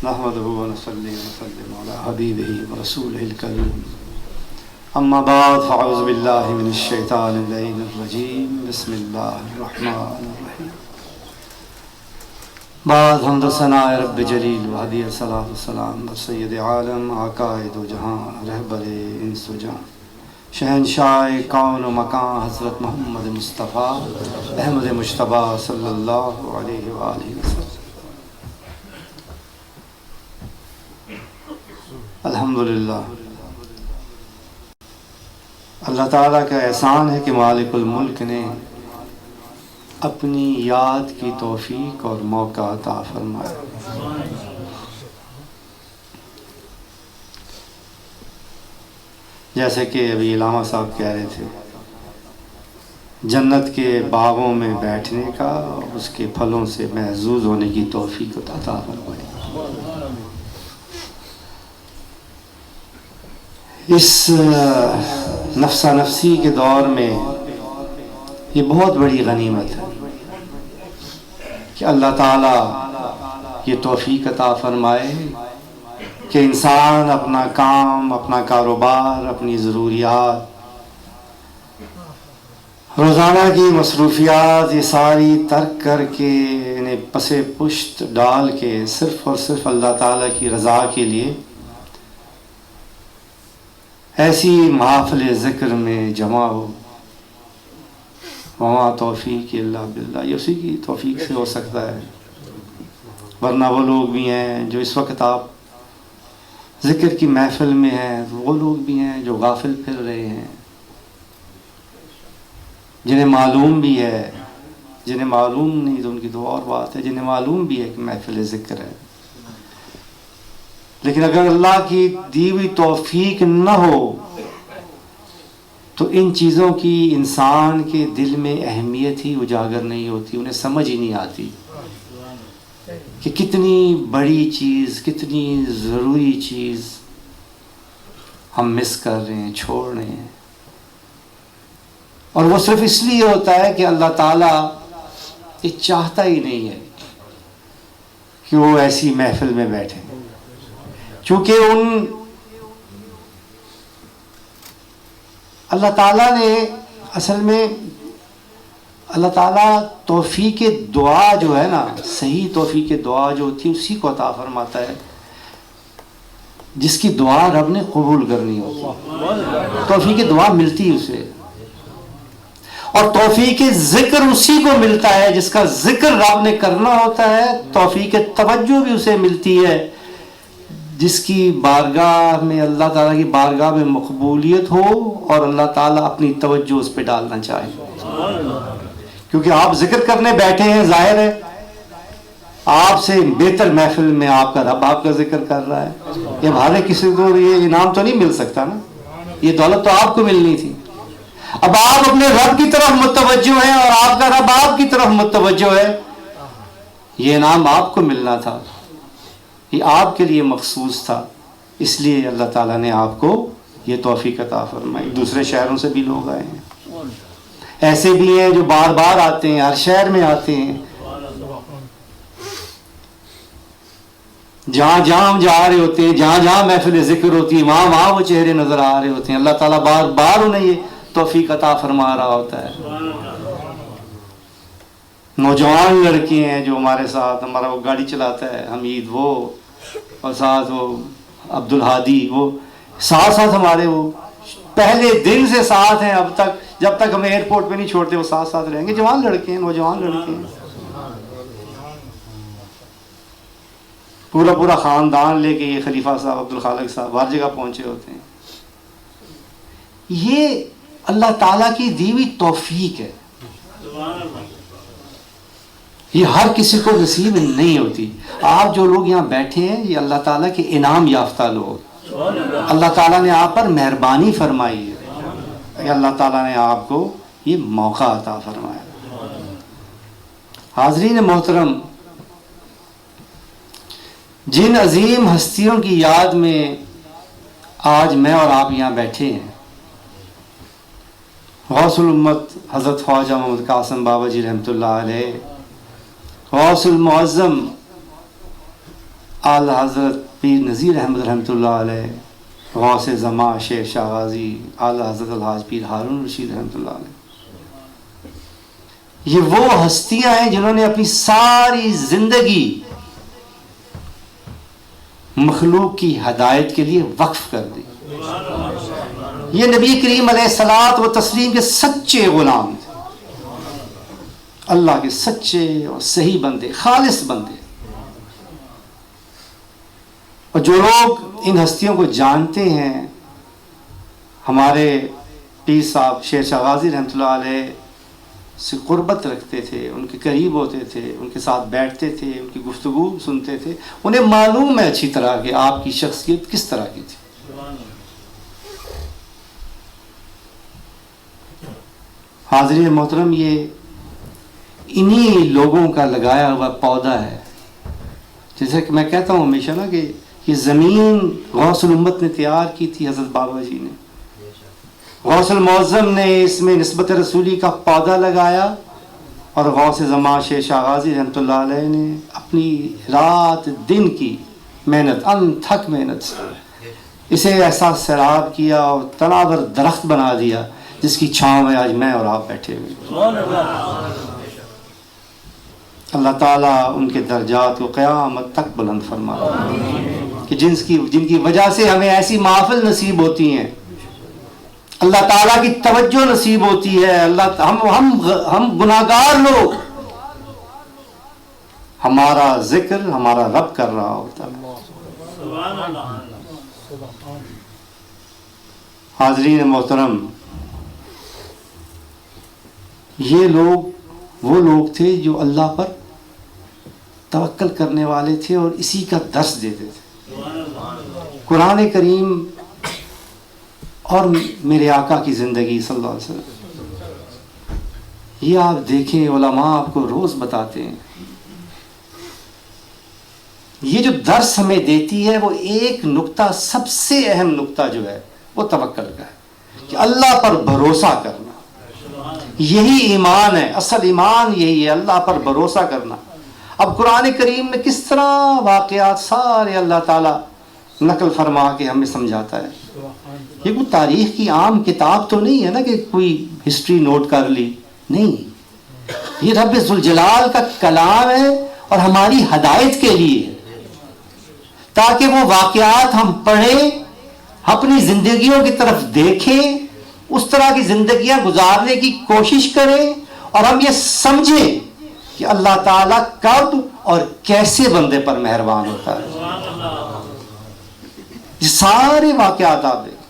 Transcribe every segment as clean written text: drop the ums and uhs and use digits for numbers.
نحمده ونصلي ونسلم على حبيبه ورسوله الكريم اما بعد فاعوذ بالله من الشيطان اللعين الرجيم بسم الله الرحمن الرحيم بعد حمد و ثناء رب جلیل و ہدی الصلاۃ والسلام بر سید عالم عقائد و جہاں رہبر انس و جان شہنشاہ کون و مکان حضرت محمد مصطفیٰ احمد مجتبیٰ صلی اللہ علیہ وآلہ وسلم۔ الحمدللہ، اللہ تعالیٰ کا احسان ہے کہ مالک الملک نے اپنی یاد کی توفیق اور موقع عطا فرمایا۔ جیسے کہ ابھی علامہ صاحب کہہ رہے تھے، جنت کے باغوں میں بیٹھنے کا اور اس کے پھلوں سے محظوظ ہونے کی توفیق عطا فرمائی۔ اس نفسا نفسی کے دور میں یہ بہت بڑی غنیمت ہے کہ اللہ تعالیٰ یہ توفیق عطا فرمائے کہ انسان اپنا کام، اپنا کاروبار، اپنی ضروریات، روزانہ کی مصروفیات یہ ساری ترک کر کے انہیں پسے پشت ڈال کے صرف اور صرف اللہ تعالیٰ کی رضا کے لیے ایسی محافل ذکر میں جمع ہو۔ وما توفیق الا باللہ، یہ اسی کی توفیق سے ہو سکتا ہے، ورنہ وہ لوگ بھی ہیں جو اس وقت آپ ذکر کی محفل میں ہیں، وہ لوگ بھی ہیں جو غافل پھر رہے ہیں، جنہیں معلوم بھی ہے، جنہیں معلوم نہیں تو ان کی تو اور بات ہے، جنہیں معلوم بھی ہے کہ محفل ذکر ہے، لیکن اگر اللہ کی دی ہوئی توفیق نہ ہو تو ان چیزوں کی انسان کے دل میں اہمیت ہی اجاگر نہیں ہوتی، انہیں سمجھ ہی نہیں آتی کہ کتنی بڑی چیز، کتنی ضروری چیز ہم مس کر رہے ہیں، چھوڑ رہے ہیں، اور وہ صرف اس لیے ہوتا ہے کہ اللہ تعالیٰ یہ چاہتا ہی نہیں ہے کہ وہ ایسی محفل میں بیٹھے، چونکہ اللہ تعالیٰ نے اصل میں اللہ تعالیٰ توفیق دعا جو ہے نا، صحیح توفیق دعا جو ہوتی ہے اسی کو عطا فرماتا ہے جس کی دعا رب نے قبول کرنی ہوتی، توفیق دعا ملتی ہے اسے، اور توفیق ذکر اسی کو ملتا ہے جس کا ذکر رب نے کرنا ہوتا ہے، توفیق توجہ بھی اسے ملتی ہے جس کی بارگاہ میں، اللہ تعالیٰ کی بارگاہ میں مقبولیت ہو اور اللہ تعالیٰ اپنی توجہ اس پہ ڈالنا چاہے، کیونکہ آپ ذکر کرنے بیٹھے ہیں، ظاہر ہے آپ سے بہتر محفل میں آپ کا رب آپ کا ذکر کر رہا ہے، یہ بھارے کسی کو یہ انعام تو نہیں مل سکتا نا، یہ دولت تو آپ کو ملنی تھی، اب آپ اپنے رب کی طرف متوجہ ہیں اور آپ کا رب آپ کی طرف متوجہ ہے، یہ انعام آپ کو ملنا تھا، یہ آپ کے لیے مخصوص تھا، اس لیے اللہ تعالیٰ نے آپ کو یہ توفیق عطا فرمائی۔ دوسرے شہروں سے بھی لوگ آئے ہیں، ایسے بھی ہیں جو بار بار آتے ہیں، ہر شہر میں آتے ہیں، جہاں جہاں ہم جا رہے ہوتے ہیں، جہاں جہاں محفل ذکر ہوتی ہے، وہاں وہاں وہ چہرے نظر آ رہے ہوتے ہیں، اللہ تعالیٰ بار بار انہیں یہ توفیق عطا فرما رہا ہوتا ہے۔ نوجوان لڑکے ہیں جو ہمارے ساتھ، ہمارا وہ گاڑی چلاتا ہے حمید، وہ اور ساتھ وہ عبد الحادی، وہ ساتھ ساتھ ہمارے، وہ پہلے دن سے ساتھ ہیں اب تک، جب تک ہمیں ایئرپورٹ پہ نہیں چھوڑتے وہ ساتھ ساتھ رہیں گے، جوان لڑکے ہیں، نوجوان لڑکے ہیں، پورا خاندان لے کے یہ خلیفہ صاحب، عبد الخالق صاحب ہر جگہ پہنچے ہوتے ہیں۔ یہ اللہ تعالیٰ کی دی ہوئی توفیق ہے، یہ ہر کسی کو نصیب نہیں ہوتی۔ آپ جو لوگ یہاں بیٹھے ہیں یہ اللہ تعالیٰ کے انعام یافتہ لوگ، اللہ تعالیٰ نے آپ پر مہربانی فرمائی ہے، اللہ تعالیٰ نے آپ کو یہ موقع عطا فرمایا۔ حاضرین محترم، جن عظیم ہستیوں کی یاد میں آج میں اور آپ یہاں بیٹھے ہیں، غوث الامت حضرت خواجہ محمد قاسم بابا جی رحمۃ اللہ علیہ، غوث المعظم اعلی حضرت پیر نذیر احمد رحمۃ اللہ علیہ، غوث زمان شیر شاہ غازی، اعلی حضرت الحاج پیر ہارون رشید رحمۃ اللہ علیہ، یہ وہ ہستیاں ہیں جنہوں نے اپنی ساری زندگی مخلوق کی ہدایت کے لیے وقف کر دی. یہ نبی کریم علیہ الصلوۃ و تسلیم کے سچے غلام تھے، اللہ کے سچے اور صحیح بندے، خالص بندے. اور جو لوگ ان ہستیوں کو جانتے ہیں، ہمارے پیر صاحب شیر شاہ غازی رحمۃ اللہ علیہ سے قربت رکھتے تھے، ان کے قریب ہوتے تھے، ان کے ساتھ بیٹھتے تھے، ان کی گفتگو سنتے تھے، انہیں معلوم ہے اچھی طرح کہ آپ کی شخصیت کس طرح کی تھی. حاضرین محترم، یہ انہی لوگوں کا لگایا ہوا پودا ہے. جیسا کہ میں کہتا ہوں ہمیشہ نا کہ یہ زمین غوث الامت نے تیار کی تھی، حضرت بابا جی نے. غوث المعظم نے اس میں نسبت رسولی کا پودا لگایا، اور غوث زمان شیر شاہ غازی رحمۃ اللہ علیہ نے اپنی رات دن کی محنت، انتھک محنت سے اسے ایسا سیراب کیا اور تناور درخت بنا دیا جس کی چھاؤں میں آج میں اور آپ بیٹھے ہوئے. اللہ تعالیٰ ان کے درجات کو قیامت تک بلند فرما کہ جن کی وجہ سے ہمیں ایسی محافل نصیب ہوتی ہیں، اللہ تعالیٰ کی توجہ نصیب ہوتی ہے. ہم گناہگار لوگ، ہمارا ذکر ہمارا رب کر رہا ہوتا ہے. حاضرین محترم، یہ لوگ وہ لوگ تھے جو اللہ پر توکل کرنے والے تھے اور اسی کا درس دیتے تھے. قرآن کریم اور میرے آقا کی زندگی صلی اللہ علیہ وسلم، یہ آپ دیکھیں، علماء آپ کو روز بتاتے ہیں. یہ جو درس ہمیں دیتی ہے وہ ایک نقطہ، سب سے اہم نقطہ جو ہے وہ توکل کا ہے، کہ اللہ پر بھروسہ کرنا. یہی ایمان ہے، اصل ایمان یہی ہے، اللہ پر بھروسہ کرنا. اب قرآن کریم میں کس طرح واقعات سارے اللہ تعالیٰ نقل فرما کے ہمیں سمجھاتا ہے. یہ کوئی تاریخ کی عام کتاب تو نہیں ہے نا کہ کوئی ہسٹری نوٹ کر لی، نہیں. یہ رب ذوالجلال کا کلام ہے اور ہماری ہدایت کے لیے، تاکہ وہ واقعات ہم پڑھیں، اپنی زندگیوں کی طرف دیکھیں، اس طرح کی زندگیاں گزارنے کی کوشش کریں، اور ہم یہ سمجھیں کہ اللہ تعالیٰ کب اور کیسے بندے پر مہربان ہوتا ہے. یہ سارے واقعات آپ دیکھیں.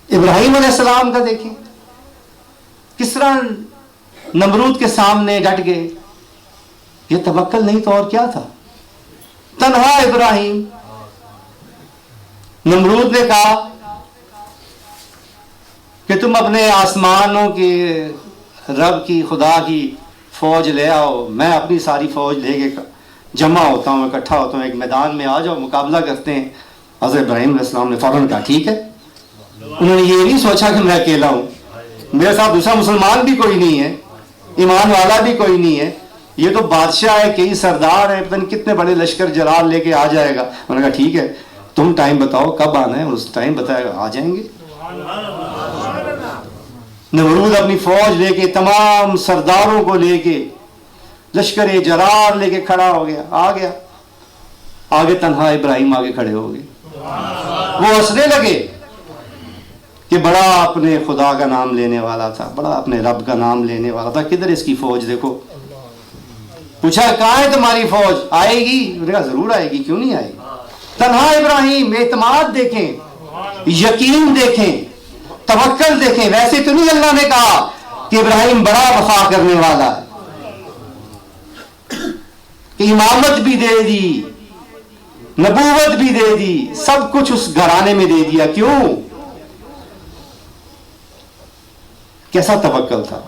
ابراہیم علیہ السلام کا دیکھیں، کس طرح نمرود کے سامنے ڈٹ گئے. یہ توکل نہیں تو اور کیا تھا؟ تنہا ابراہیم. نمرود نے کہا کہ تم اپنے آسمانوں کے رب کی، خدا کی فوج لے آؤ، میں اپنی ساری فوج لے کے جمع ہوتا ہوں، اکٹھا ہوتا ہوں، ایک میدان میں آ جاؤ، مقابلہ کرتے ہیں. حضرت ابراہیم علیہ السلام نے فوراً کہا ٹھیک ہے. انہوں نے یہ نہیں سوچا کہ میں اکیلا ہوں، میرے ساتھ دوسرا مسلمان بھی کوئی نہیں ہے، ایمان والا بھی کوئی نہیں ہے، یہ تو بادشاہ ہے، کئی سردار ہیں، پتہ نہیں کتنے بڑے لشکر جلال لے کے آ جائے گا. انہوں نے کہا ٹھیک ہے، تم ٹائم بتاؤ کب آنا ہے، اس ٹائم بتائے گا، آ جائیں گے. نمرود اپنی فوج لے کے، تمام سرداروں کو لے کے، لشکر جرار لے کے کھڑا ہو گیا، آ گیا. آگے تنہا ابراہیم آگے کھڑے ہو گئے. وہ ہنسنے لگے کہ بڑا اپنے خدا کا نام لینے والا تھا، بڑا اپنے رب کا نام لینے والا تھا، کدھر اس کی فوج دیکھو. پوچھا کہاں ہے تمہاری فوج، آئے گی؟ انہوں نے کہا ضرور آئے گی، کیوں نہیں آئے گی. تنہا ابراہیم، اعتماد دیکھیں، یقین دیکھیں، توکل دیکھیں. ویسے تو نہیں اللہ نے کہا کہ ابراہیم بڑا وفا کرنے والا ہے، کہ امامت بھی دے دی، نبوت بھی دے دی، سب کچھ اس گھرانے میں دے دیا. کیوں؟ کیسا توکل تھا.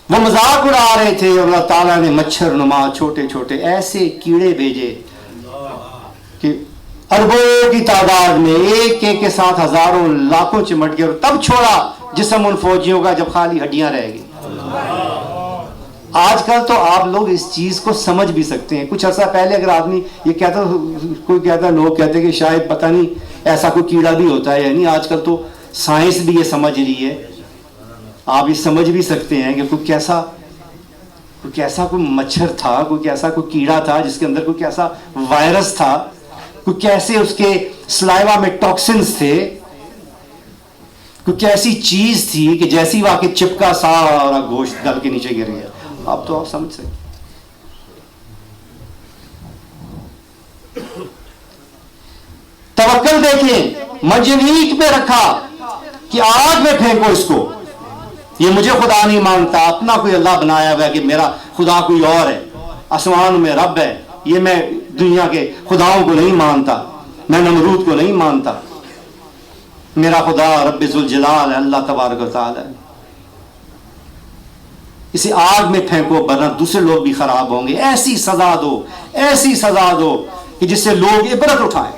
وہ مذاق اڑا رہے تھے اور اللہ تعالیٰ نے مچھر نما چھوٹے چھوٹے ایسے کیڑے بھیجے کہ اربوں کی تعداد میں ایک ایک کے ساتھ ہزاروں لاکھوں چمٹ گئے، اور تب چھوڑا جسم ان فوجیوں کا جب خالی ہڈیاں رہ گئی. آج کل تو آپ لوگ اس چیز کو سمجھ بھی سکتے ہیں. کچھ عرصہ پہلے اگر آدمی یہ کہتا، کوئی کہتا، لوگ کہتے کہ شاید پتہ نہیں ایسا کوئی کیڑا بھی ہوتا ہے. یعنی آج کل تو سائنس بھی یہ سمجھ رہی ہے. آپ یہ سمجھ بھی سکتے ہیں کہ کوئی کیسا کوئی مچھر تھا، کوئی کیسا کوئی کیڑا تھا جس کے اندر کوئی کیسا وائرس تھا، کوئی کیسے اس کے سلائیوا میں ٹاکسنز تھے، کوئی کیسی چیز تھی کہ جیسی واقع چپکا سارا گوشت گل کے نیچے گر گیا. آپ تو آپ سمجھ سکتے. توکل دیکھیں، منجنیق پہ رکھا کہ آگ میں پھینکو اس کو. یہ مجھے خدا نہیں مانتا، اپنا کوئی اللہ بنایا ہوا ہے کہ میرا خدا کوئی اور ہے، آسمان میں رب ہے. یہ میں دنیا کے خداؤں کو نہیں مانتا، میں نمرود کو نہیں مانتا. میرا خدا رب ذوالجلال ہے، اللہ تبارک و تعالی ہے. اسے آگ میں پھینکو ورنہ دوسرے لوگ بھی خراب ہوں گے. ایسی سزا دو، ایسی سزا دو کہ جس سے لوگ عبرت اٹھائیں.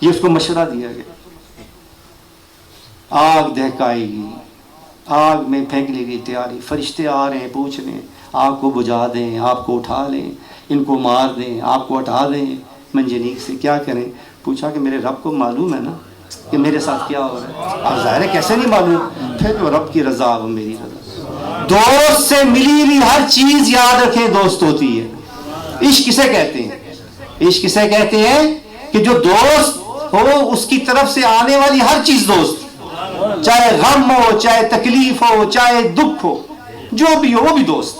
یہ اس کو مشورہ دیا گیا. آگ دہکائے گی، آگ میں پھینک لی گئی تیاری. فرشتے آ رہے ہیں، پوچھ رہے ہیں آگ کو بجھا دیں، آپ کو اٹھا لیں، ان کو مار دیں، آپ کو ہٹا دیں منجنیق سے. کیا کریں؟ پوچھا کہ میرے رب کو معلوم ہے نا کہ میرے ساتھ کیا ہو رہا ہے. اور ظاہر ہے کیسے نہیں معلوم. پھر تو رب کی رضا وہ میری رضا. دوست سے ملی ہوئی ہر چیز یاد رکھیں دوست ہوتی ہے. عشق کسے کہتے ہیں؟ عشق کسے کہتے ہیں کہ جو دوست ہو اس کی طرف سے آنے والی ہر چیز دوست، چاہے غم ہو، چاہے تکلیف ہو، چاہے دکھ ہو، جو بھی ہو وہ بھی دوست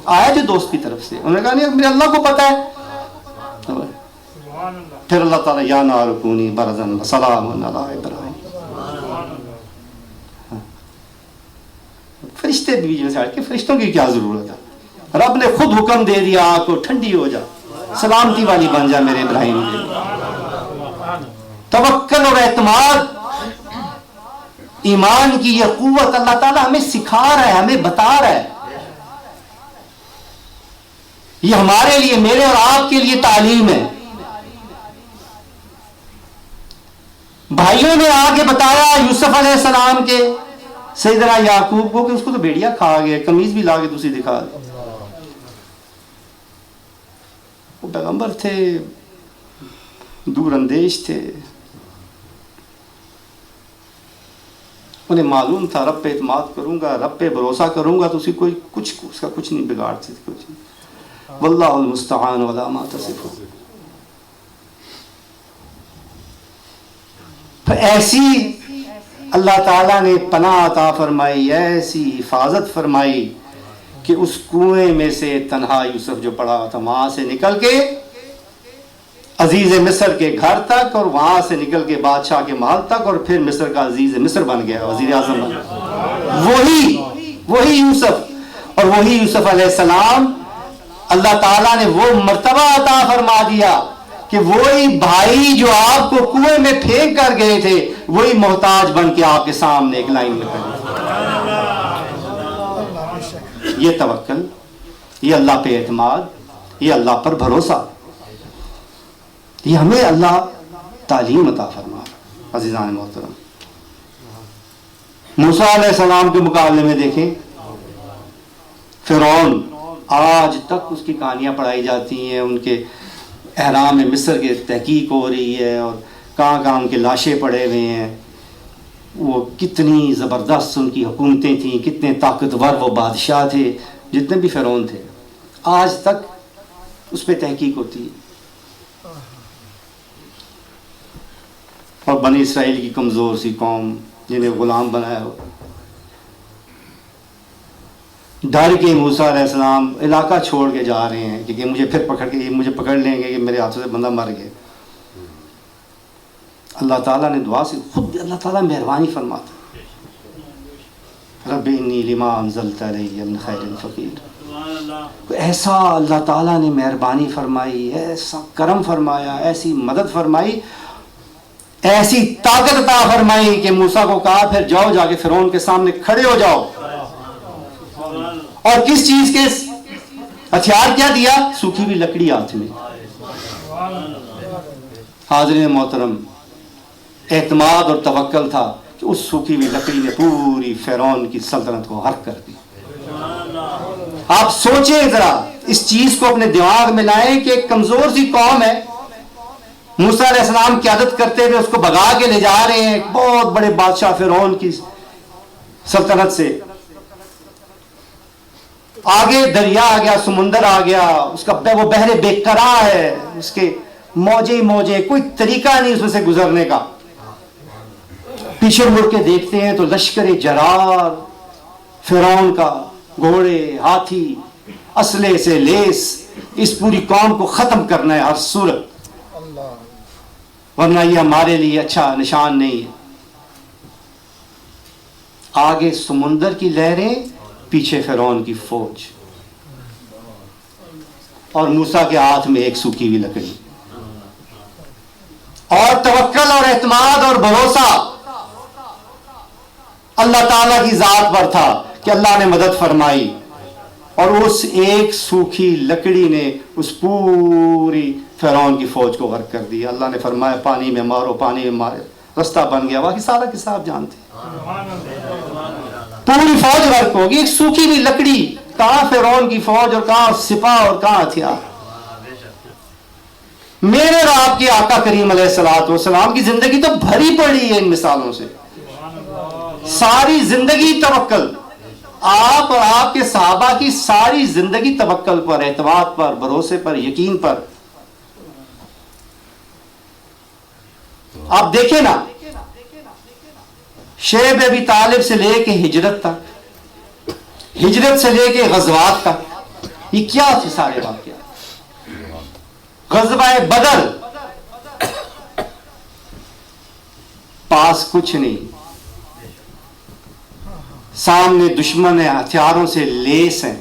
آیا جو دوست کی طرف سے. انہوں نے کہا نہیں میرے اللہ کو پتا ہے. پھر اللہ تعالیٰ یا نار کونی برزن سلام علی ابراہیم. فرشتے بھی بیچ میں سے ہٹ کے، فرشتوں کی کیا ضرورت ہے؟ رب نے خود حکم دے دیا آگ کو ٹھنڈی ہو جا، سلامتی والی بن جا میرے ابراہیم. توکل اور اعتماد، ایمان کی یہ قوت اللہ تعالیٰ ہمیں سکھا رہا ہے، ہمیں بتا رہا ہے. یہ ہمارے لیے، میرے اور آپ کے لیے تعلیم ہے. بھائیوں نے آگے بتایا یوسف علیہ السلام کے سیدنا یعقوب کو کہ اس کو تو بھیڑیا کھا گیا. قمیض بھی لا کے دوسری دکھا دی. وہ پیغمبر تھے، دور اندیش تھے، انہیں معلوم تھا رب پہ اعتماد کروں گا، رب پہ بھروسہ کروں گا تو اس کا کچھ نہیں بگاڑ سکتے. کچھ نہیں. واللہ المستعان ولا ما تصفون. ایسی اللہ تعالیٰ نے پناہ عطا فرمائی، ایسی حفاظت فرمائی کہ اس کنویں میں سے تنہا یوسف جو پڑا تھا وہاں سے نکل کے عزیز مصر کے گھر تک، اور وہاں سے نکل کے بادشاہ کے محل تک، اور پھر مصر کا عزیز مصر بن گیا، وزیر اعظم بن گیا. وہی یوسف، اور وہی یوسف علیہ السلام اللہ تعالیٰ نے وہ مرتبہ عطا فرما دیا کہ وہی بھائی جو آپ کو کنویں میں پھینک کر گئے تھے وہی محتاج بن کے آپ کے سامنے ایک لائن میں کھڑے. یہ توکل، یہ اللہ پہ اعتماد، یہ اللہ پر بھروسہ، یہ ہمیں اللہ تعلیم عطا فرما. عزیزان محترم، موسیٰ علیہ السلام کے مقابلے میں دیکھیں فرعون، آج تک اس کی کہانیاں پڑھائی جاتی ہیں. ان کے احرام مصر کے تحقیق ہو رہی ہے اور کہاں کہاں ان کے لاشیں پڑے ہوئے ہیں. وہ کتنی زبردست ان کی حکومتیں تھیں، کتنے طاقتور وہ بادشاہ تھے، جتنے بھی فرعون تھے. آج تک اس پہ تحقیق ہوتی ہے. اور بنی اسرائیل کی کمزور سی قوم جنہیں غلام بنایا ہو، ڈر کے موسیٰ علیہ السلام علاقہ چھوڑ کے جا رہے ہیں کہ مجھے پھر مجھے پکڑ لیں گے کہ میرے ہاتھوں سے بندہ مر گیا. اللہ تعالیٰ نے دعا سے خود اللہ تعالیٰ مہربانی فرماتا، رب انی لما انزلت علی من خیر فقیر. ایسا اللہ تعالیٰ نے مہربانی فرمائی، ایسا کرم فرمایا، ایسی مدد فرمائی، ایسی طاقت عطا فرمائی کہ موسیٰ کو کہا پھر جاؤ، جا کے فرعون کے سامنے کھڑے ہو جاؤ. اور کس چیز کے ہتھیار کیا دیا؟ سوکھی ہوئی لکڑی ہاتھ میں. حاضرین محترم، اعتماد اور توکل تھا کہ اس سوکھی ہوئی لکڑی نے پوری فرعون کی سلطنت کو غرق کر دی. آپ سوچیں ذرا، اس چیز کو اپنے دماغ میں لائیں کہ ایک کمزور سی قوم ہے، موسیٰ علیہ السلام قیادت کرتے ہوئے اس کو بھگا کے لے جا رہے ہیں ایک بہت بڑے بادشاہ فرعون کی سلطنت سے. آگے دریا آ گیا، سمندر آ گیا، اس کا وہ بحر بے قرار ہے، اس کے موجے ہی موجے، کوئی طریقہ نہیں اس میں سے گزرنے کا. پیچھے مڑ کے دیکھتے ہیں تو لشکر جرار فرعون کا، گھوڑے، ہاتھی، اسلحے سے لیس، اس پوری قوم کو ختم کرنا ہے ہر صورت، ورنہ یہ ہمارے لیے اچھا نشان نہیں ہے. آگے سمندر کی لہریں، پیچھے فرعون کی فوج، اور موسیٰ کے ہاتھ میں ایک سوکھی ہوئی لکڑی. اور توکل اور اعتماد اور بھروسہ اللہ تعالیٰ کی ذات پر تھا کہ اللہ نے مدد فرمائی، اور اس ایک سوکھی لکڑی نے اس پوری فرعون کی فوج کو غرق کر دیا. اللہ نے فرمایا پانی میں مارو، پانی میں مارے، رستہ بن گیا. باقی سارا قصہ آپ جانتے ہیں. پوری فوج غرق ہوگی، ایک سوکھی ہوئی لکڑی. کہاں فرعون کی فوج اور کہاں سپاہ اور کہاں ہتھیار. میرے اور آپ کے آقا کریم علیہ الصلوۃ والسلام کی زندگی تو بھری پڑی ہے ان مثالوں سے. ساری زندگی توکل، آپ اور آپ کے صحابہ کی ساری زندگی توکل پر، اعتماد پر، بھروسے پر، یقین پر. آپ دیکھیں نا، شیب ابی طالب سے لے کے ہجرت تک، ہجرت سے لے کے غزوات تک، یہ کیا تھے سارے واقعات. غزوہ بدر، پاس کچھ نہیں، سامنے دشمن ہے، ہتھیاروں سے لیس ہیں،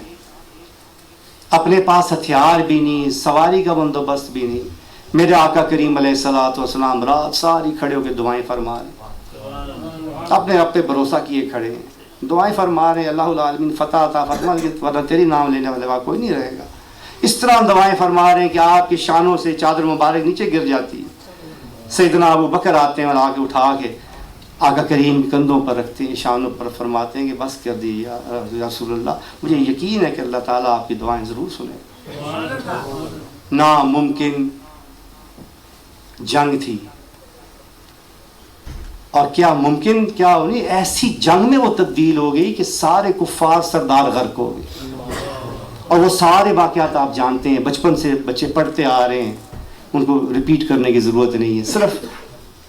اپنے پاس ہتھیار بھی نہیں، سواری کا بندوبست بھی نہیں. میرے آقا کریم علیہ الصلوۃ والسلام رات ساری کھڑے ہو کے دعائیں فرما رہے، اپنے آپ پہ بھروسہ کیے کھڑے ہیں، دعائیں فرما رہے ہیں اللہ العالمین فتح عطا فرما، ورنہ تیری نام لینے والے وہاں کوئی نہیں رہے گا. اس طرح دعائیں فرما رہے ہیں کہ آپ کی شانوں سے چادر مبارک نیچے گر جاتی ہے. سیدنا ابو بکر آتے ہیں اور آ کے اٹھا کے آقا کریم کندھوں پر رکھتے ہیں، شانوں پر، فرماتے ہیں کہ بس کر دی یا رسول اللہ، مجھے یقین ہے کہ اللہ تعالیٰ آپ کی دعائیں ضرور سنے. ناممکن جنگ تھی، اور کیا ممکن کیا ہونی، ایسی جنگ میں وہ تبدیل ہو گئی کہ سارے کفار سردار غرق ہو گئے. اور وہ سارے واقعات آپ جانتے ہیں، بچپن سے بچے پڑھتے آ رہے ہیں، ان کو ریپیٹ کرنے کی ضرورت نہیں ہے. صرف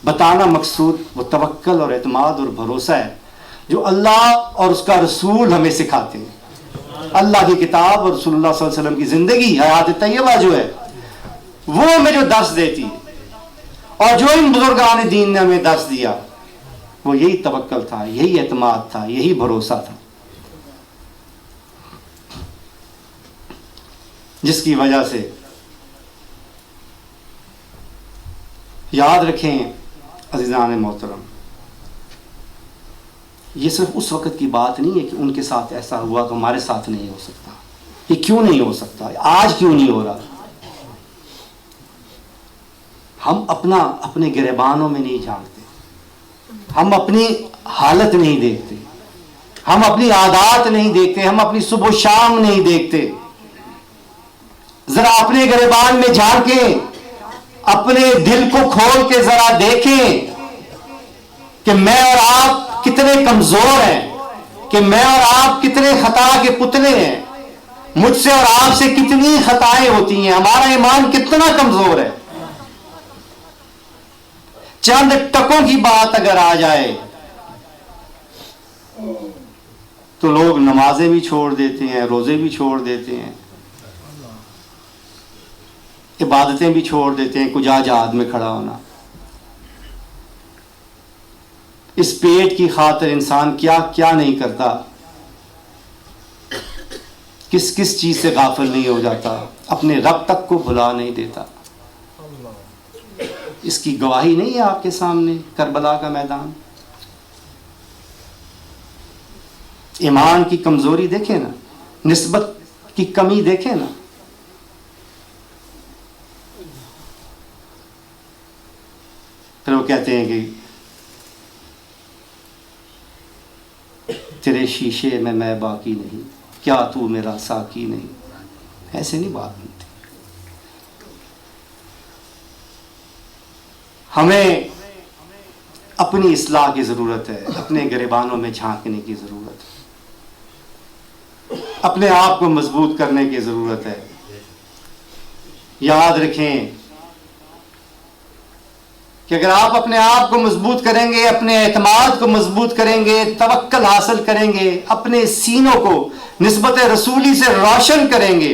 بتانا مقصود وہ توکل اور اعتماد اور بھروسہ ہے جو اللہ اور اس کا رسول ہمیں سکھاتے ہیں. اللہ کی کتاب اور رسول اللہ صلی اللہ علیہ وسلم کی زندگی، حیات طیبہ جو ہے، وہ ہمیں جو درس دیتی ہے، اور جو ان بزرگان دین نے ہمیں درس دیا، وہ یہی توکل تھا، یہی اعتماد تھا، یہی بھروسہ تھا، جس کی وجہ سے یاد رکھیں عزیزان محترم، یہ صرف اس وقت کی بات نہیں ہے کہ ان کے ساتھ ایسا ہوا تو ہمارے ساتھ نہیں ہو سکتا. یہ کیوں نہیں ہو سکتا؟ آج کیوں نہیں ہو رہا؟ ہم اپنے گریبانوں میں نہیں جھانکتے، ہم اپنی حالت نہیں دیکھتے، ہم اپنی عادات نہیں دیکھتے، ہم اپنی صبح و شام نہیں دیکھتے. ذرا اپنے گریبان میں جھانکیں، اپنے دل کو کھول کے ذرا دیکھیں کہ میں اور آپ کتنے کمزور ہیں، کہ میں اور آپ کتنے خطا کے پتلے ہیں. مجھ سے اور آپ سے کتنی خطائیں ہوتی ہیں، ہمارا ایمان کتنا کمزور ہے. چند ٹکوں کی بات اگر آ جائے تو لوگ نمازیں بھی چھوڑ دیتے ہیں، روزے بھی چھوڑ دیتے ہیں، عبادتیں بھی چھوڑ دیتے ہیں، کجا جہاد میں کھڑا ہونا. اس پیٹ کی خاطر انسان کیا کیا نہیں کرتا، کس کس چیز سے غافل نہیں ہو جاتا، اپنے رب تک کو بھلا نہیں دیتا. اس کی گواہی نہیں ہے آپ کے سامنے کربلا کا میدان. ایمان کی کمزوری دیکھیں نا، نسبت کی کمی دیکھیں نا. پھر وہ کہتے ہیں کہ تیرے شیشے میں باقی نہیں. کیا تو میرا ساقی نہیں. ایسے نہیں بات بنتی. ہمیں اپنی اصلاح کی ضرورت ہے، اپنے گریبانوں میں جھانکنے کی ضرورت ہے، اپنے آپ کو مضبوط کرنے کی ضرورت ہے. یاد رکھیں کہ اگر آپ اپنے آپ کو مضبوط کریں گے، اپنے اعتماد کو مضبوط کریں گے، توکل حاصل کریں گے، اپنے سینوں کو نسبت رسولی سے روشن کریں گے،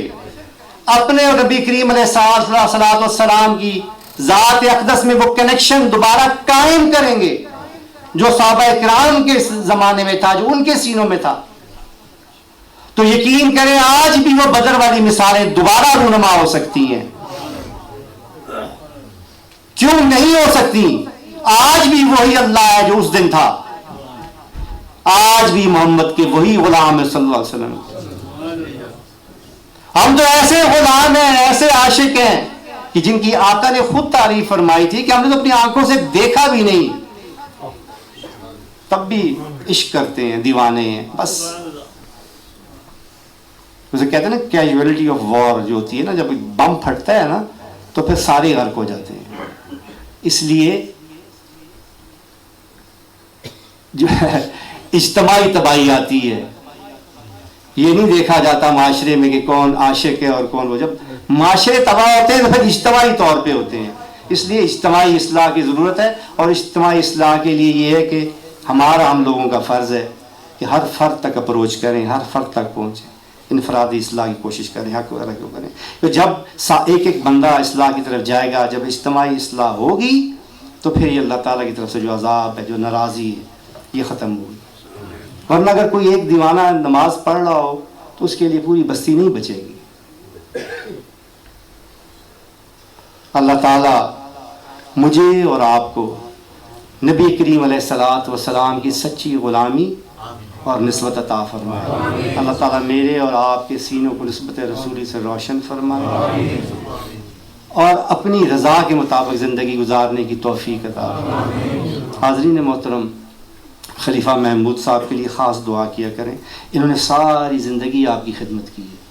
اپنے اور نبی کریم علیہ الصلوۃ والسلام کی ذات اقدس میں وہ کنیکشن دوبارہ قائم کریں گے جو صحابہ کرام کے زمانے میں تھا، جو ان کے سینوں میں تھا، تو یقین کریں آج بھی وہ بدر والی مثالیں دوبارہ رونما ہو سکتی ہیں. کیوں نہیں ہو سکتی؟ آج بھی وہی اللہ ہے جو اس دن تھا، آج بھی محمد کے وہی غلام ہے صلی اللہ علیہ وسلم. ہم تو ایسے غلام ہیں، ایسے عاشق ہیں کہ جن کی آقا نے خود تعریف فرمائی تھی کہ ہم نے تو اپنی آنکھوں سے دیکھا بھی نہیں، تب بھی عشق کرتے ہیں، دیوانے ہیں. بس اسے کہتے ہیں نا کیجویلٹی آف وار جو ہوتی ہے نا، جب بم پھٹتا ہے نا تو پھر سارے غرق ہو جاتے ہیں. اس لیے جو ہے اجتماعی تباہی آتی ہے. یہ نہیں دیکھا جاتا معاشرے میں کہ کون عاشق ہے اور کون وہ. جب معاشرے تباہ ہوتے ہیں تو پھر اجتماعی طور پہ ہوتے ہیں. اس لیے اجتماعی اصلاح کی ضرورت ہے، اور اجتماعی اصلاح کے لیے یہ ہے کہ ہم لوگوں کا فرض ہے کہ ہر فرد تک اپروچ کریں، ہر فرد تک پہنچیں، انفرادی اصلاح کی کوشش کریں، حق وغیرہ کیوں کریں. تو جب ایک بندہ اصلاح کی طرف جائے گا، جب اجتماعی اصلاح ہوگی تو پھر یہ اللہ تعالیٰ کی طرف سے جو عذاب ہے، جو ناراضی ہے، یہ ختم ہوگی. ورنہ اگر کوئی ایک دیوانہ نماز پڑھ رہا ہو تو اس کے لیے پوری بستی نہیں بچے گی. اللہ تعالیٰ مجھے اور آپ کو نبی کریم علیہ السلام کی سچی غلامی اور نسبت عطا فرمائے. اللہ تعالیٰ میرے اور آپ کے سینوں کو نسبت رسولی سے روشن فرمائے اور اپنی رضا کے مطابق زندگی گزارنے کی توفیق عطا فرمائے. حاضرین محترم، خلیفہ محمود صاحب کے لیے خاص دعا کیا کریں. انہوں نے ساری زندگی آپ کی خدمت کی ہے.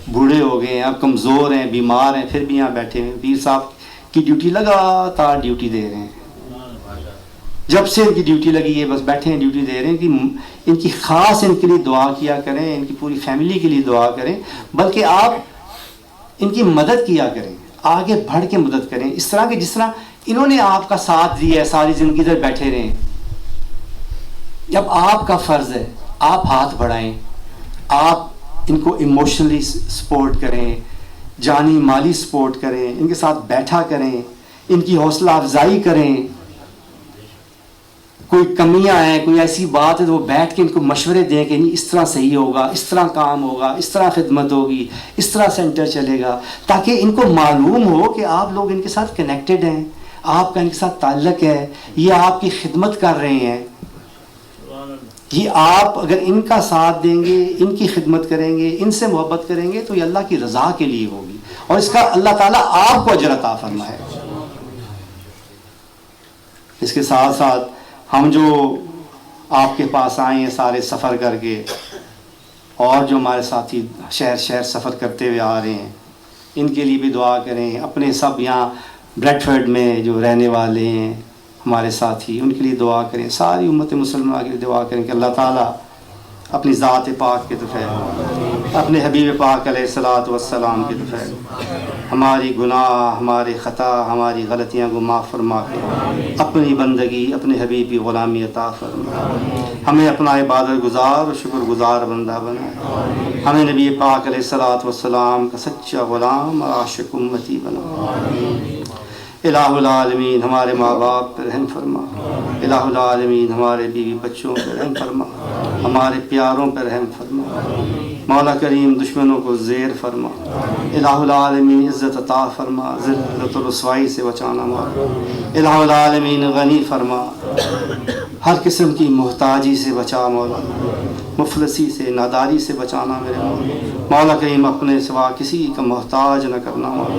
بوڑھے ہو گئے ہیں، اب کمزور ہیں، بیمار ہیں، پھر بھی یہاں بیٹھے ہیں. پیر صاحب کی ڈیوٹی لگاتار ڈیوٹی دے رہے ہیں. جب سے ان کی ڈیوٹی لگی ہے بس بیٹھے ہیں، ڈیوٹی دے رہے ہیں. کہ ان کی خاص ان کے لیے دعا کیا کریں، ان کی پوری فیملی کے لیے دعا کریں، بلکہ آپ ان کی مدد کیا کریں، آگے بڑھ کے مدد کریں. اس طرح کہ جس طرح انہوں نے آپ کا ساتھ دیا ہے، ساری زندگی ادھر بیٹھے رہیں. جب آپ کا فرض ہے آپ ہاتھ بڑھائیں، آپ ان کو ایموشنلی سپورٹ کریں، جانی مالی سپورٹ کریں، ان کے ساتھ بیٹھا کریں، ان کی حوصلہ افزائی کریں. کوئی کمیاں ہیں، کوئی ایسی بات ہے تو وہ بیٹھ کے ان کو مشورے دیں کہ نہیں اس طرح صحیح ہوگا، اس طرح کام ہوگا، اس طرح خدمت ہوگی، اس طرح سینٹر چلے گا، تاکہ ان کو معلوم ہو کہ آپ لوگ ان کے ساتھ کنیکٹڈ ہیں، آپ کا ان کے ساتھ تعلق ہے، یہ آپ کی خدمت کر رہے ہیں. یہ آپ اگر ان کا ساتھ دیں گے، ان کی خدمت کریں گے، ان سے محبت کریں گے تو یہ اللہ کی رضا کے لیے ہوگی، اور اس کا اللہ تعالیٰ آپ کو اجر عطا فرمائے. اس کے ساتھ ساتھ ہم جو آپ کے پاس آئے ہیں سارے سفر کر کے، اور جو ہمارے ساتھی شہر شہر سفر کرتے ہوئے آ رہے ہیں، ان کے لیے بھی دعا کریں. اپنے سب یہاں بریڈ فورڈ میں جو رہنے والے ہیں ہمارے ساتھی، ان کے لیے دعا کریں. ساری امت مسلمہ کے لیے دعا کریں کہ اللہ تعالیٰ اپنی ذات پاک کے دفعہ، اپنے حبیب پاک علیہ السلام کے دفعہ ہماری گناہ، ہمارے خطا، ہماری غلطیاں کو معاف فرما کے اپنی بندگی، اپنے حبیب کی غلامی عطا فرما. ہمیں اپنا عبادت گزار اور شکر گزار بندہ بنائے. ہمیں نبی پاک علیہ السلام کا سچا غلام اور عاشق امتی بنائے. الہ العالمین ہمارے ماں باپ پر رحم فرما. الہ العالمین ہمارے بیوی بچوں پر رحم فرما، ہمارے پیاروں پر رحم فرما. مولا کریم دشمنوں کو زیر فرما. الہ العالمین عزت عطا فرما، ذلت و رسوائی سے بچانا مولا. الہ العالمین غنی فرما، ہر قسم کی محتاجی سے بچا مولا. مفلسی سے، ناداری سے بچانا میرے مولا کریم، اپنے سوا کسی کا محتاج نہ کرنا مولا۔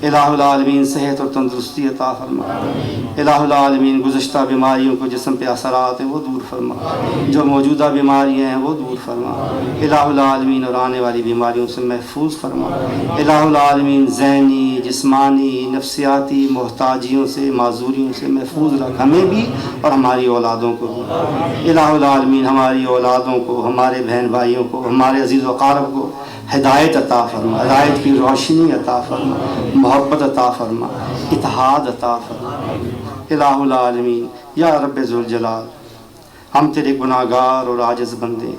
الہ العالمین صحت اور تندرستی عطا فرما۔ الہ العالمین گزشتہ بیماریوں کو جسم پہ اثرات ہیں وہ دور فرما، جو موجودہ بیماریاں ہیں وہ دور فرما۔ الہ العالمین اور آنے والی بیماریوں سے محفوظ فرما۔ الہ العالمین ذہنی، جسمانی، نفسیاتی محتاجیوں سے، معذوریوں سے محفوظ رکھ، ہمیں بھی اور ہماری اولادوں کو بھی۔ الہ العالمین ہماری اولادوں کو، ہمارے بہن بھائیوں کو، ہمارے عزیز و اقارب کو ہدایت عطا فرما، ہدایت کی روشنی عطا فرما، محبت عطا فرما، اتحاد عطا فرما۔ الہ العالمین یا رب ذوالجلال، ہم تیرے گناہگار اور عاجز بندے،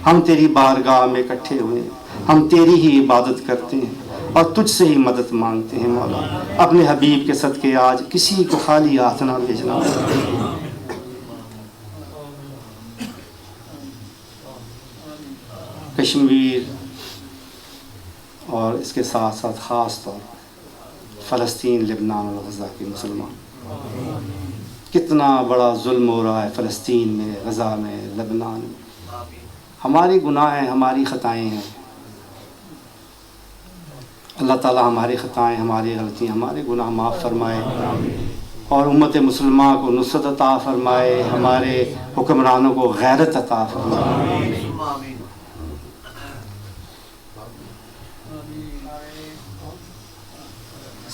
ہم تیری بارگاہ میں اکٹھے ہوئے، ہم تیری ہی عبادت کرتے ہیں اور تجھ سے ہی مدد مانگتے ہیں مولا۔ اپنے حبیب کے صدقے آج کسی کو خالی ہاتھ نہ بھیجنا۔ کشمیر اور اس کے ساتھ ساتھ خاص طور فلسطین، لبنان اور غزہ کے مسلمان، کتنا بڑا ظلم ہو رہا ہے فلسطین میں، غزہ میں، لبنان میں۔ ہماری گناہ ہیں، ہماری خطائیں ہیں، اللہ تعالیٰ ہماری خطائیں، ہماری غلطیاں، ہمارے گناہ معاف فرمائے اور امت مسلمہ کو نصرت عطا فرمائے، ہمارے حکمرانوں کو غیرت عطا فرمائے۔